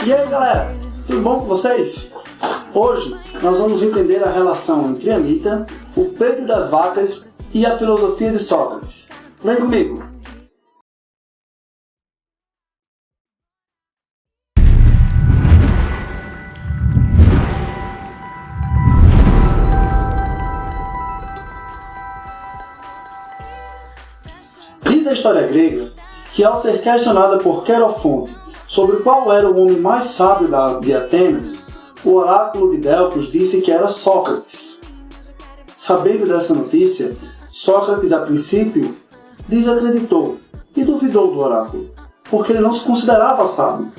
E aí galera, tudo bom com vocês? Hoje nós vamos entender a relação entre Anitta, o peito das vacas e a filosofia de Sócrates. Vem comigo! Diz a história grega que, ao ser questionada por Querofonte sobre qual era o homem mais sábio de Atenas, o oráculo de Delfos disse que era Sócrates. Sabendo dessa notícia, Sócrates, a princípio, desacreditou e duvidou do oráculo, porque ele não se considerava sábio.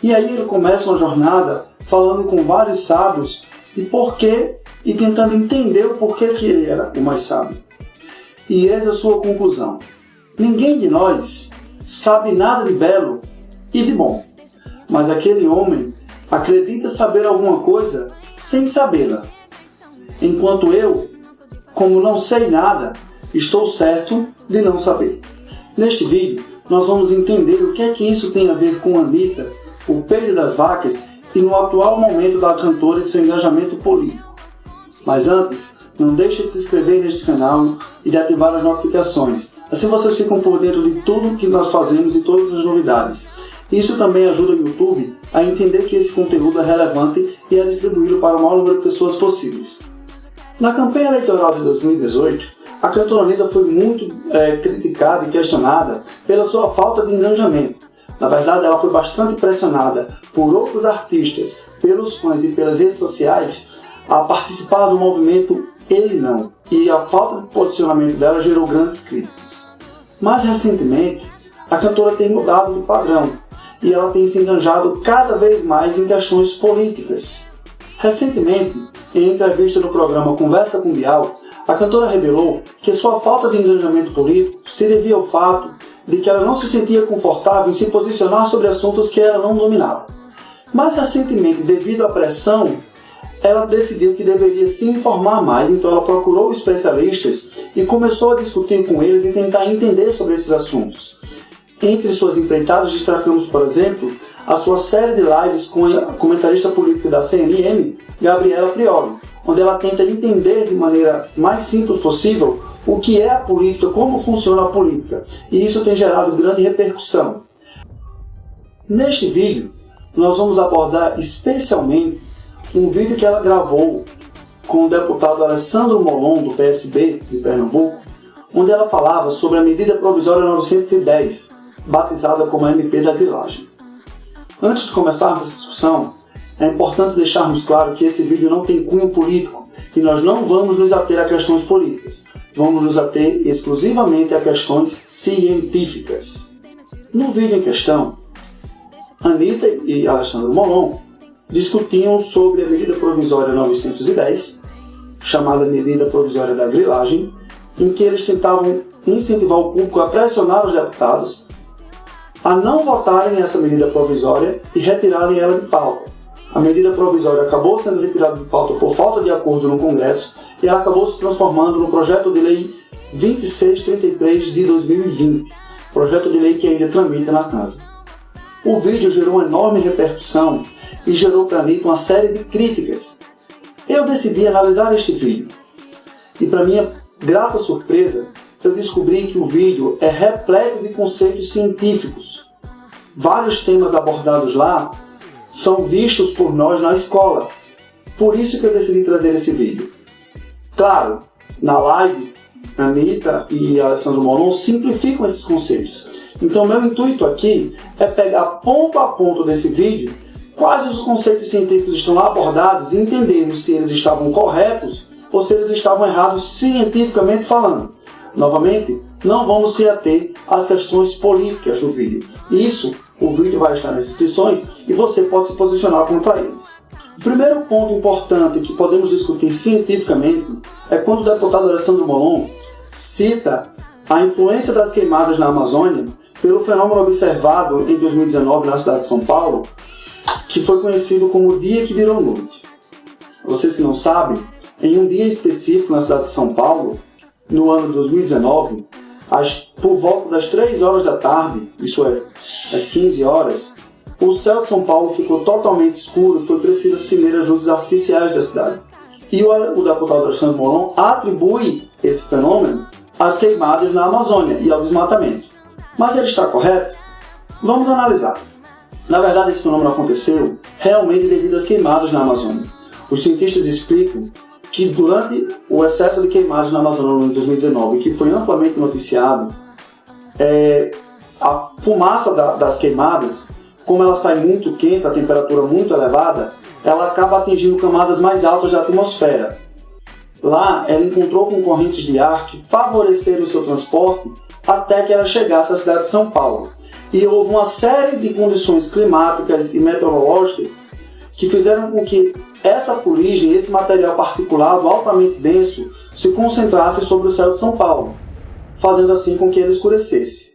E aí ele começa uma jornada falando com vários sábios e tentando entender o porquê que ele era o mais sábio. E eis a sua conclusão. Ninguém de nós sabe nada de belo e de bom, mas aquele homem acredita saber alguma coisa sem sabê-la, enquanto eu, como não sei nada, estou certo de não saber. Neste vídeo, nós vamos entender o que é que isso tem a ver com Anitta, o peito das vacas e no atual momento da cantora e de seu engajamento político. Mas antes, não deixe de se inscrever neste canal e de ativar as notificações. Assim vocês ficam por dentro de tudo que nós fazemos e todas as novidades. Isso também ajuda o YouTube a entender que esse conteúdo é relevante e a distribuí-lo para o maior número de pessoas possíveis. Na campanha eleitoral de 2018, a cantora Anitta foi muito criticada e questionada pela sua falta de engajamento. Na verdade, ela foi bastante pressionada por outros artistas, pelos fãs e pelas redes sociais a participar do movimento Ele Não, e a falta de posicionamento dela gerou grandes críticas. Mais recentemente, a cantora tem mudado de padrão e ela tem se enganjado cada vez mais em questões políticas. Recentemente, em entrevista no programa Conversa com Bial, a cantora revelou que sua falta de engajamento político se devia ao fato de que ela não se sentia confortável em se posicionar sobre assuntos que ela não dominava. Mais recentemente, devido à pressão, ela decidiu que deveria se informar mais, então ela procurou especialistas e começou a discutir com eles e tentar entender sobre esses assuntos. Entre suas empreitadas destacamos, por exemplo, a sua série de lives com a comentarista política da CNN, Gabriela Prioli, onde ela tenta entender de maneira mais simples possível o que é a política, como funciona a política, e isso tem gerado grande repercussão. Neste vídeo, nós vamos abordar especialmente um vídeo que ela gravou com o deputado Alessandro Molon, do PSB de Pernambuco, onde ela falava sobre a medida provisória 910, batizada como a MP da grilagem. Antes de começarmos essa discussão, é importante deixarmos claro que esse vídeo não tem cunho político e nós não vamos nos ater a questões políticas, vamos nos ater exclusivamente a questões científicas. No vídeo em questão, Anitta e Alessandro Molon discutiam sobre a medida provisória 910, chamada medida provisória da grilagem, em que eles tentavam incentivar o público a pressionar os deputados a não votarem essa medida provisória e retirarem ela de pauta. A medida provisória acabou sendo retirada de pauta por falta de acordo no Congresso e ela acabou se transformando no projeto de lei 2633 de 2020, projeto de lei que ainda tramita na casa. O vídeo gerou uma enorme repercussão e gerou para Anitta uma série de críticas. Eu decidi analisar este vídeo e, para minha grata surpresa, eu descobri que o vídeo é repleto de conceitos científicos. Vários temas abordados lá são vistos por nós na escola. Por isso que eu decidi trazer esse vídeo. Claro, na live, Anitta e Alessandro Molon simplificam esses conceitos. Então, meu intuito aqui é pegar ponto a ponto desse vídeo quais os conceitos científicos estão lá abordados e entendendo se eles estavam corretos ou se eles estavam errados cientificamente falando. Novamente, não vamos se ater às questões políticas do vídeo. Isso, o vídeo vai estar nas descrições e você pode se posicionar quanto a eles. O primeiro ponto importante que podemos discutir cientificamente é quando o deputado Alessandro Molon cita a influência das queimadas na Amazônia pelo fenômeno observado em 2019 na cidade de São Paulo, que foi conhecido como o dia que virou noite. Vocês que não sabem, em um dia específico na cidade de São Paulo, no ano de 2019, por volta das 3 horas da tarde, isso é, às 15 horas, o céu de São Paulo ficou totalmente escuro e foi preciso acender as luzes artificiais da cidade. E o deputado Alexandre Molon atribui esse fenômeno às queimadas na Amazônia e ao desmatamento. Mas ele está correto? Vamos analisar. Na verdade, esse fenômeno aconteceu realmente devido às queimadas na Amazônia. Os cientistas explicam que durante o excesso de queimadas na Amazônia em 2019, que foi amplamente noticiado, a fumaça das queimadas, como ela sai muito quente, a temperatura muito elevada, ela acaba atingindo camadas mais altas da atmosfera. Lá, ela encontrou com correntes de ar que favoreceram o seu transporte até que ela chegasse à cidade de São Paulo. E houve uma série de condições climáticas e meteorológicas que fizeram com que essa fuligem, esse material particulado altamente denso, se concentrasse sobre o céu de São Paulo, fazendo assim com que ele escurecesse.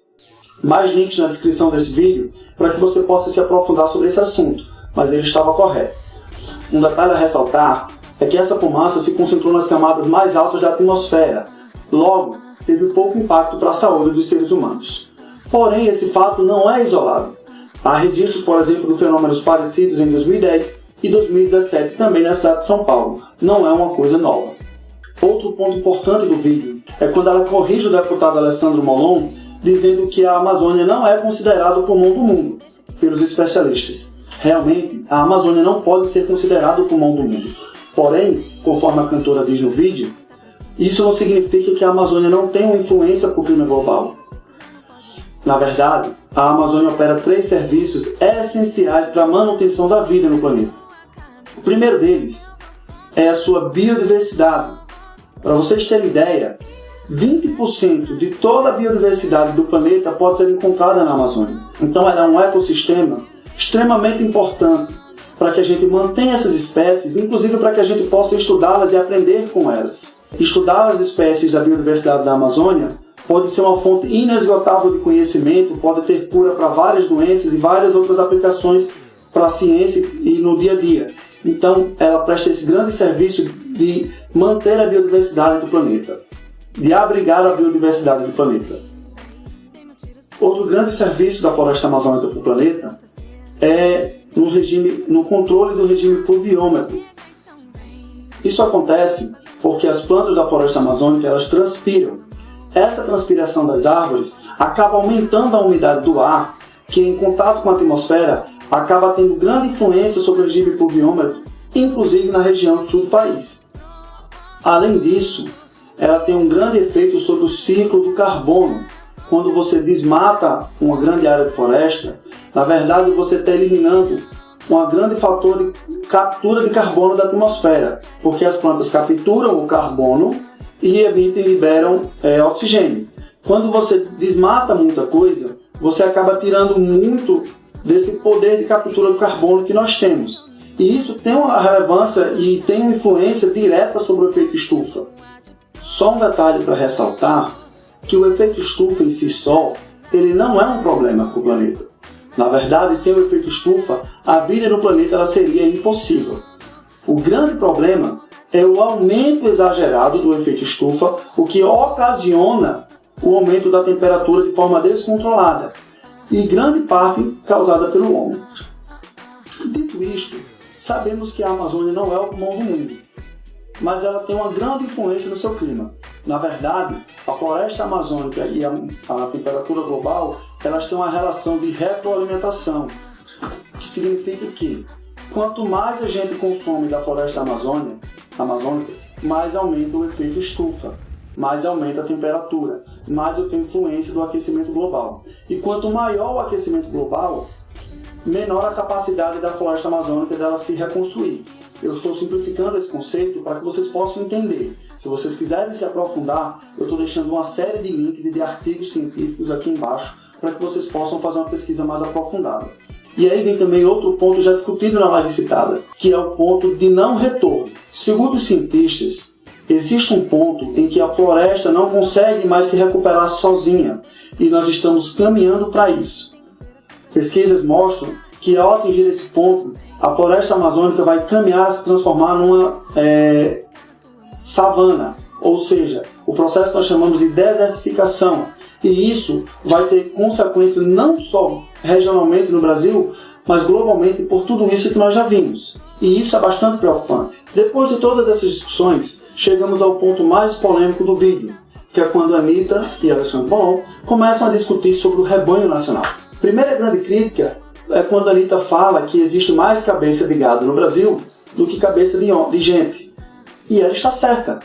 Mais links na descrição desse vídeo para que você possa se aprofundar sobre esse assunto, mas ele estava correto. Um detalhe a ressaltar é que essa fumaça se concentrou nas camadas mais altas da atmosfera, logo teve pouco impacto para a saúde dos seres humanos. Porém, esse fato não é isolado. Há registros, por exemplo, de fenômenos parecidos em 2010 e 2017 também na cidade de São Paulo. Não é uma coisa nova. Outro ponto importante do vídeo é quando ela corrige o deputado Alessandro Molon, dizendo que a Amazônia não é considerada o pulmão do mundo pelos especialistas. Realmente, a Amazônia não pode ser considerada o pulmão do mundo. Porém, conforme a cantora diz no vídeo, isso não significa que a Amazônia não tem uma influência para o clima global. Na verdade, a Amazônia opera 3 serviços essenciais para a manutenção da vida no planeta. O primeiro deles é a sua biodiversidade. Para vocês terem ideia, 20% de toda a biodiversidade do planeta pode ser encontrada na Amazônia. Então ela é um ecossistema extremamente importante para que a gente mantenha essas espécies, inclusive para que a gente possa estudá-las e aprender com elas. Estudar as espécies da biodiversidade da Amazônia pode ser uma fonte inesgotável de conhecimento, pode ter cura para várias doenças e várias outras aplicações para a ciência e no dia a dia. Então, ela presta esse grande serviço de manter a biodiversidade do planeta, de abrigar a biodiversidade do planeta. Outro grande serviço da floresta amazônica para o planeta é no controle do regime pluviômetro. Isso acontece porque as plantas da floresta amazônica elas transpiram. Essa transpiração das árvores acaba aumentando a umidade do ar, que em contato com a atmosfera acaba tendo grande influência sobre o regime pluviômetro, inclusive na região sul do país. Além disso, ela tem um grande efeito sobre o ciclo do carbono. Quando você desmata uma grande área de floresta, na verdade você está eliminando um grande fator de captura de carbono da atmosfera, porque as plantas capturam o carbono e emitem e liberam oxigênio. Quando você desmata muita coisa, você acaba tirando muito desse poder de captura do carbono que nós temos. E isso tem uma relevância e tem uma influência direta sobre o efeito estufa. Só um detalhe para ressaltar, que o efeito estufa em si só, ele não é um problema para o planeta. Na verdade, sem o efeito estufa, a vida no planeta ela seria impossível. O grande problema é o aumento exagerado do efeito estufa, o que ocasiona o aumento da temperatura de forma descontrolada, e grande parte causada pelo homem. Dito isto, sabemos que a Amazônia não é o pulmão do mundo, mas ela tem uma grande influência no seu clima. Na verdade, a floresta amazônica e a temperatura global, elas têm uma relação de retroalimentação, que significa que quanto mais a gente consome da floresta amazônica, mais aumenta o efeito estufa, mais aumenta a temperatura, mais eu tenho influência do aquecimento global. E quanto maior o aquecimento global, menor a capacidade da floresta amazônica dela se reconstruir. Eu estou simplificando esse conceito para que vocês possam entender. Se vocês quiserem se aprofundar, eu estou deixando uma série de links e de artigos científicos aqui embaixo para que vocês possam fazer uma pesquisa mais aprofundada. E aí vem também outro ponto já discutido na live citada, que é o ponto de não retorno. Segundo os cientistas, existe um ponto em que a floresta não consegue mais se recuperar sozinha e nós estamos caminhando para isso. Pesquisas mostram que ao atingir esse ponto, a floresta amazônica vai caminhar a se transformar numa savana, ou seja, o processo que nós chamamos de desertificação. E isso vai ter consequências não só regionalmente no Brasil, mas globalmente por tudo isso que nós já vimos. E isso é bastante preocupante. Depois de todas essas discussões, chegamos ao ponto mais polêmico do vídeo, que é quando Anitta e Alexandre Bonfim começam a discutir sobre o rebanho nacional. Primeira grande crítica é quando Anitta fala que existe mais cabeça de gado no Brasil do que cabeça de gente. E ela está certa.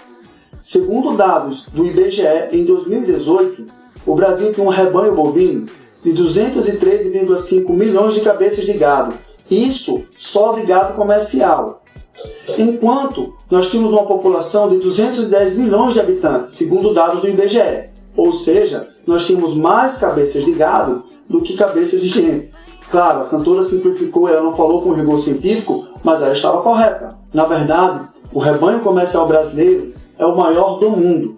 Segundo dados do IBGE, em 2018, o Brasil tem um rebanho bovino de 213,5 milhões de cabeças de gado. Isso só de gado comercial. Enquanto nós tínhamos uma população de 210 milhões de habitantes, segundo dados do IBGE. Ou seja, nós tínhamos mais cabeças de gado do que cabeças de gente. Claro, a cantora simplificou, ela não falou com rigor científico, mas ela estava correta. Na verdade, o rebanho comercial brasileiro é o maior do mundo.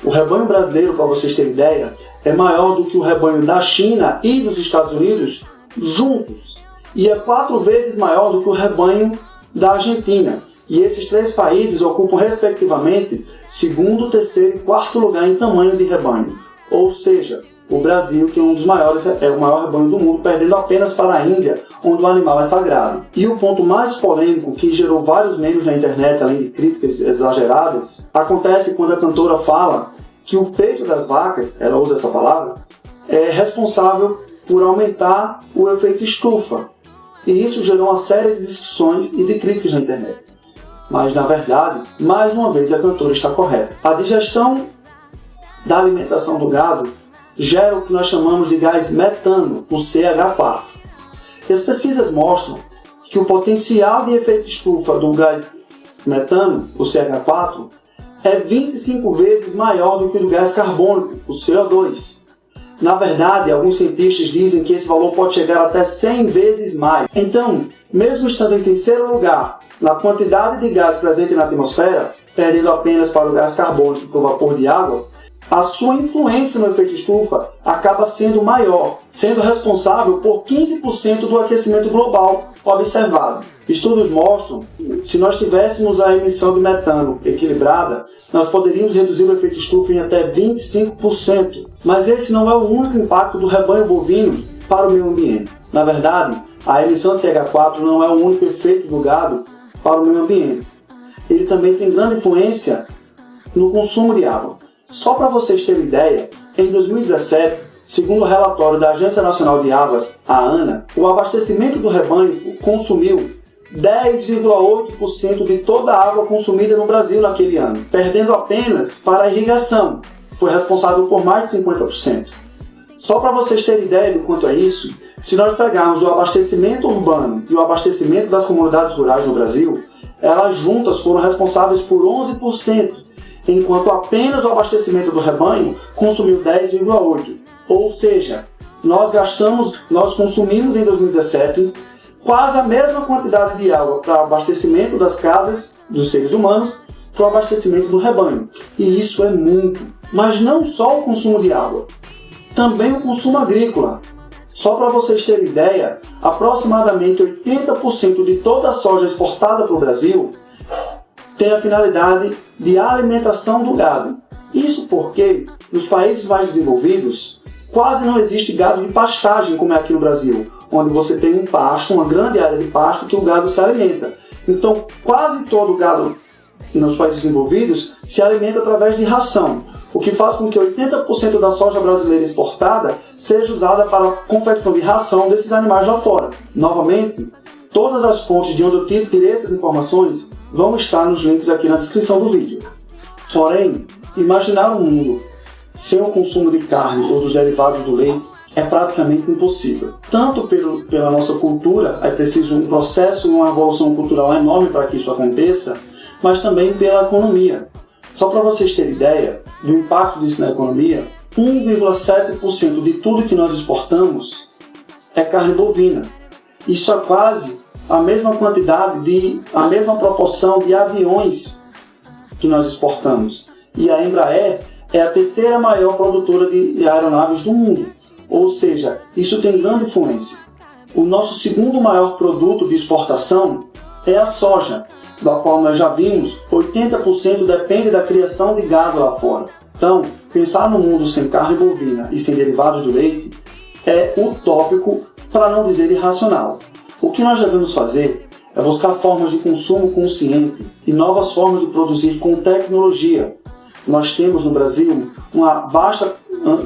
O rebanho brasileiro, para vocês terem ideia, é maior do que o rebanho da China e dos Estados Unidos juntos. E é 4 vezes maior do que o rebanho da Argentina. E esses 3 países ocupam, respectivamente, 2º, 3º e 4º lugar em tamanho de rebanho. Ou seja, o Brasil tem um dos maiores, é o maior rebanho do mundo, perdendo apenas para a Índia, onde o animal é sagrado. E o ponto mais polêmico, que gerou vários memes na internet, além de críticas exageradas, acontece quando a cantora fala que o peito das vacas, ela usa essa palavra, é responsável por aumentar o efeito estufa. E isso gerou uma série de discussões e de críticas na internet. Mas, na verdade, mais uma vez a cantora está correta. A digestão da alimentação do gado gera o que nós chamamos de gás metano, o CH4. E as pesquisas mostram que o potencial de efeito estufa do gás metano, o CH4, é 25 vezes maior do que o do gás carbônico, o CO2. Na verdade, alguns cientistas dizem que esse valor pode chegar até 100 vezes mais. Então, mesmo estando em terceiro lugar na quantidade de gás presente na atmosfera, perdendo apenas para o gás carbônico e para o vapor de água, a sua influência no efeito estufa acaba sendo maior, sendo responsável por 15% do aquecimento global observado. Estudos mostram que se nós tivéssemos a emissão de metano equilibrada, nós poderíamos reduzir o efeito estufa em até 25%. Mas esse não é o único impacto do rebanho bovino para o meio ambiente. Na verdade, a emissão de CH4 não é o único efeito do gado para o meio ambiente. Ele também tem grande influência no consumo de água. Só para vocês terem ideia, em 2017, segundo o relatório da Agência Nacional de Águas, a ANA, o abastecimento do rebanho consumiu 10,8% de toda a água consumida no Brasil naquele ano, perdendo apenas para a irrigação, que foi responsável por mais de 50%. Só para vocês terem ideia de quanto é isso, se nós pegarmos o abastecimento urbano e o abastecimento das comunidades rurais no Brasil, elas juntas foram responsáveis por 11%, enquanto apenas o abastecimento do rebanho consumiu 10,8%. Ou seja, nós consumimos em 2017 quase a mesma quantidade de água para abastecimento das casas dos seres humanos para o abastecimento do rebanho. E isso é muito. Mas não só o consumo de água, também o consumo agrícola. Só para vocês terem ideia, aproximadamente 80% de toda a soja exportada para o Brasil tem a finalidade de alimentação do gado. Isso porque, nos países mais desenvolvidos, quase não existe gado de pastagem como é aqui no Brasil, onde você tem um pasto, uma grande área de pasto que o gado se alimenta. Então, quase todo o gado nos países desenvolvidos se alimenta através de ração, o que faz com que 80% da soja brasileira exportada seja usada para a confecção de ração desses animais lá fora. Novamente, todas as fontes de onde eu tirei essas informações vão estar nos links aqui na descrição do vídeo. Porém, imaginar um mundo sem o consumo de carne ou dos derivados do leite é praticamente impossível. Tanto pela nossa cultura, é preciso um processo, uma evolução cultural enorme para que isso aconteça, mas também pela economia. Só para vocês terem ideia do impacto disso na economia, 1,7% de tudo que nós exportamos é carne bovina. Isso é quase a mesma quantidade, a mesma proporção de aviões que nós exportamos. E a Embraer é a terceira maior produtora de aeronaves do mundo. Ou seja, isso tem grande influência. O nosso segundo maior produto de exportação é a soja, da qual nós já vimos, 80% depende da criação de gado lá fora. Então, pensar no mundo sem carne bovina e sem derivados do leite é utópico, para não dizer irracional. O que nós devemos fazer é buscar formas de consumo consciente e novas formas de produzir com tecnologia. Nós temos no Brasil uma vasta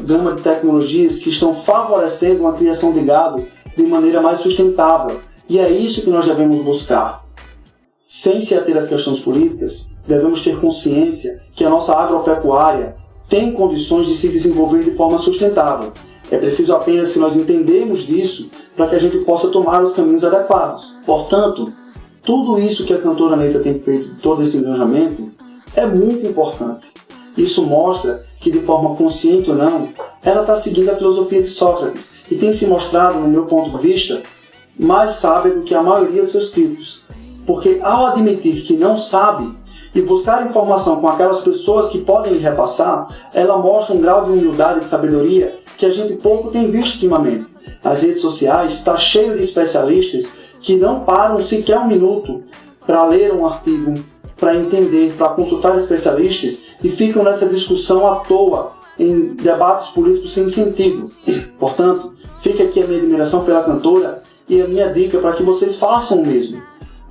gama de tecnologias que estão favorecendo uma criação de gado de maneira mais sustentável. E é isso que nós devemos buscar. Sem se ater às questões políticas, devemos ter consciência que a nossa agropecuária tem condições de se desenvolver de forma sustentável. É preciso apenas que nós entendemos disso para que a gente possa tomar os caminhos adequados. Portanto, tudo isso que a cantora Anitta tem feito, todo esse engajamento, é muito importante. Isso mostra que, de forma consciente ou não, ela está seguindo a filosofia de Sócrates e tem se mostrado, no meu ponto de vista, mais sábia do que a maioria dos seus escritos. Porque ao admitir que não sabe e buscar informação com aquelas pessoas que podem lhe repassar, ela mostra um grau de humildade e de sabedoria que a gente pouco tem visto ultimamente. As redes sociais está cheio de especialistas que não param sequer um minuto para ler um artigo, para entender, para consultar especialistas e ficam nessa discussão à toa, em debates políticos sem sentido. Portanto, fica aqui a minha admiração pela cantora e a minha dica para que vocês façam o mesmo.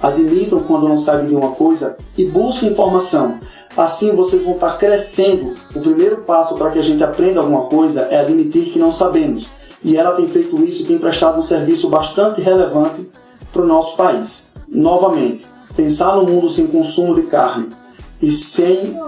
Admitam quando não sabem de uma coisa e busquem informação. Assim vocês vão estar crescendo. O primeiro passo para que a gente aprenda alguma coisa é admitir que não sabemos. E ela tem feito isso e tem prestado um serviço bastante relevante para o nosso país. Novamente, pensar no mundo sem consumo de carne e sem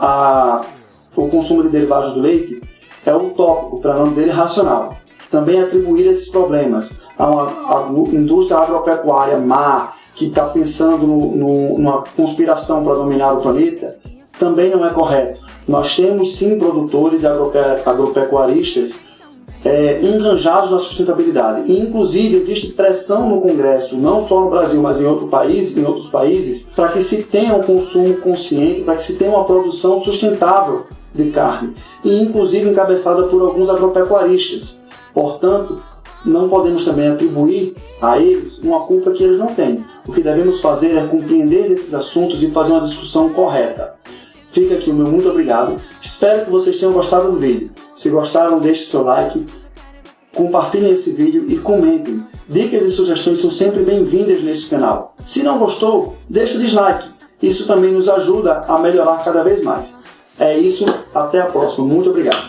o consumo de derivados do leite é utópico, para não dizer irracional. Também atribuir esses problemas a uma indústria agropecuária má, que está pensando numa conspiração para dominar o planeta, também não é correto. Nós temos sim produtores agropecuaristas enganjados na sustentabilidade. E, inclusive, existe pressão no Congresso, não só no Brasil, mas em outros países, para que se tenha um consumo consciente, para que se tenha uma produção sustentável de carne, e inclusive encabeçada por alguns agropecuaristas. Portanto, não podemos também atribuir a eles uma culpa que eles não têm. O que devemos fazer é compreender esses assuntos e fazer uma discussão correta. Fica aqui o meu muito obrigado. Espero que vocês tenham gostado do vídeo. Se gostaram, deixe seu like, compartilhem esse vídeo e comentem. Dicas e sugestões são sempre bem-vindas nesse canal. Se não gostou, deixe o dislike. Isso também nos ajuda a melhorar cada vez mais. É isso, até a próxima. Muito obrigado.